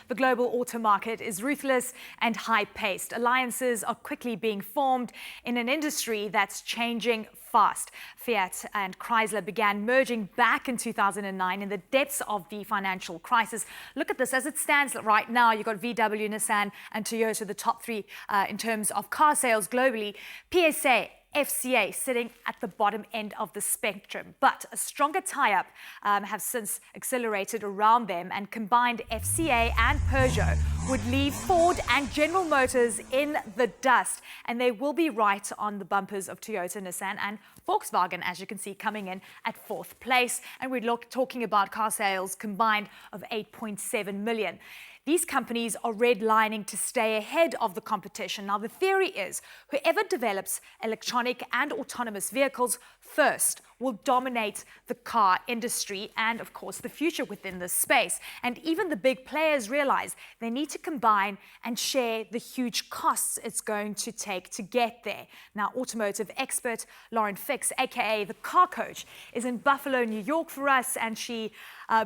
The global auto market is ruthless and high-paced. Alliances are quickly being formed in an industry that's changing fast. Fiat and Chrysler began merging back in 2009 in the depths of the financial crisis. Look at this. As it stands right now, you've got VW, Nissan and Toyota, the top three in terms of car sales globally. PSA, FCA sitting at the bottom end of the spectrum, but a stronger tie-up have since accelerated around them, and combined FCA and Peugeot would leave Ford and General Motors in the dust, and they will be right on the bumpers of Toyota, Nissan and Volkswagen, as you can see, coming in at fourth place. And we're talking about car sales combined of 8.7 million. These companies are redlining to stay ahead of the competition. Now, the theory is whoever develops electronic and autonomous vehicles first will dominate the car industry and, of course, the future within this space. And even the big players realize they need to combine and share the huge costs it's going to take to get there. Now, automotive expert Lauren Fix, aka the Car Coach, is in Buffalo, New York for us, and she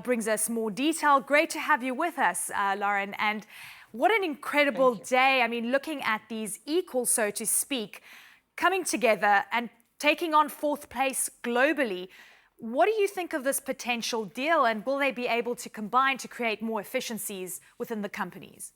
brings us more detail. Great to have you with us, Lauren. And what an incredible day. I mean, looking at these equals, so to speak, coming together and taking on fourth place globally. What do you think of this potential deal, and will they be able to combine to create more efficiencies within the companies?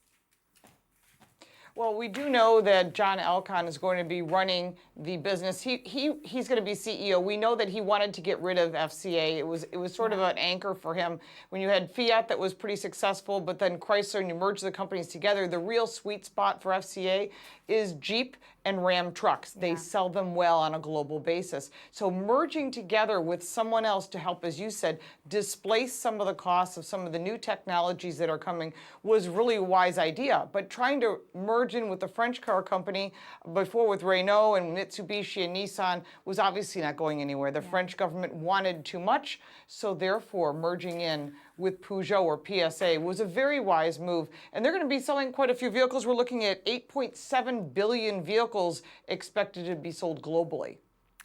Well, we do know that John Elkann is going to be running the business. He's going to be CEO. We know that he wanted to get rid of FCA. It was sort of an anchor for him. When you had Fiat that was pretty successful, but then Chrysler, and you merge the companies together, the real sweet spot for FCA is Jeep and Ram trucks. They sell them well on a global basis. So merging together with someone else to help, as you said, displace some of the costs of some of the new technologies that are coming was really a wise idea. But trying to merge in with the French car company before with Renault and Mitsubishi and Nissan was obviously not going anywhere. The French government wanted too much, so therefore merging in with Peugeot or PSA was a very wise move. And they're going to be selling quite a few vehicles. We're looking at 8.7 billion vehicles expected to be sold globally.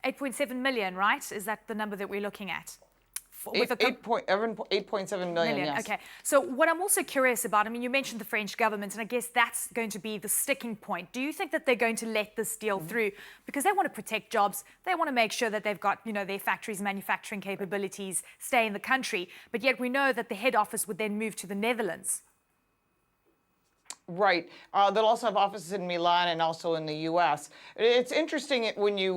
8.7 million, right? Is that the number that we're looking at? 8.7 million, yes. Okay. So what I'm also curious about, I mean, you mentioned the French government, and I guess that's going to be the sticking point. Do you think that they're going to let this deal through? Because they want to protect jobs. They want to make sure that they've got, you know, their factories, manufacturing capabilities stay in the country. But yet we know that the head office would then move to the Netherlands. Right. They'll also have offices in Milan and also in the U.S. It's interesting when you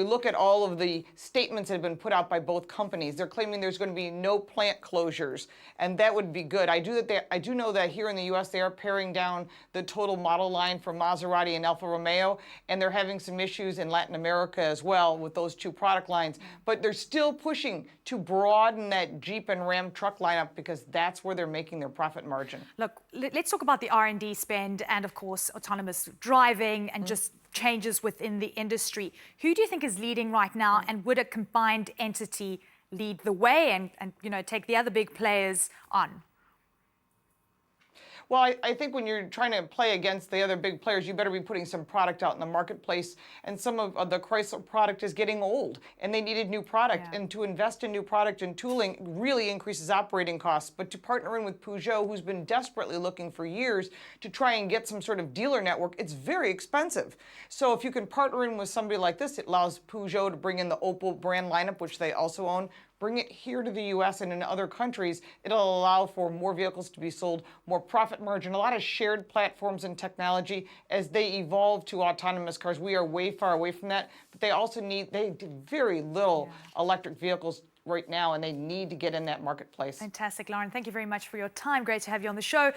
look at all of the statements that have been put out by both companies. They're claiming there's going to be no plant closures, and that would be good. I do know that here in the U.S. they are paring down the total model line for Maserati and Alfa Romeo, and they're having some issues in Latin America as well with those two product lines. But they're still pushing to broaden that Jeep and Ram truck lineup because that's where they're making their profit margin. Look, let's talk about the R&D spend and, of course, autonomous driving and just changes within the industry. Who do you think is leading right now, and would a combined entity lead the way and you know, take the other big players on? Well, I think when you're trying to play against the other big players, you better be putting some product out in the marketplace. And some of the Chrysler product is getting old, and they needed new product. And to invest in new product and tooling really increases operating costs. But to partner in with Peugeot, who's been desperately looking for years to try and get some sort of dealer network, it's very expensive. So if you can partner in with somebody like this, it allows Peugeot to bring in the Opel brand lineup, which they also own, bring it here to the U.S. and in other countries. It'll allow for more vehicles to be sold, more profit margin, a lot of shared platforms and technology as they evolve to autonomous cars. We are way far away from that, but they also they do very little electric vehicles right now, and they need to get in that marketplace. Fantastic, Lauren. Thank you very much for your time. Great to have you on the show.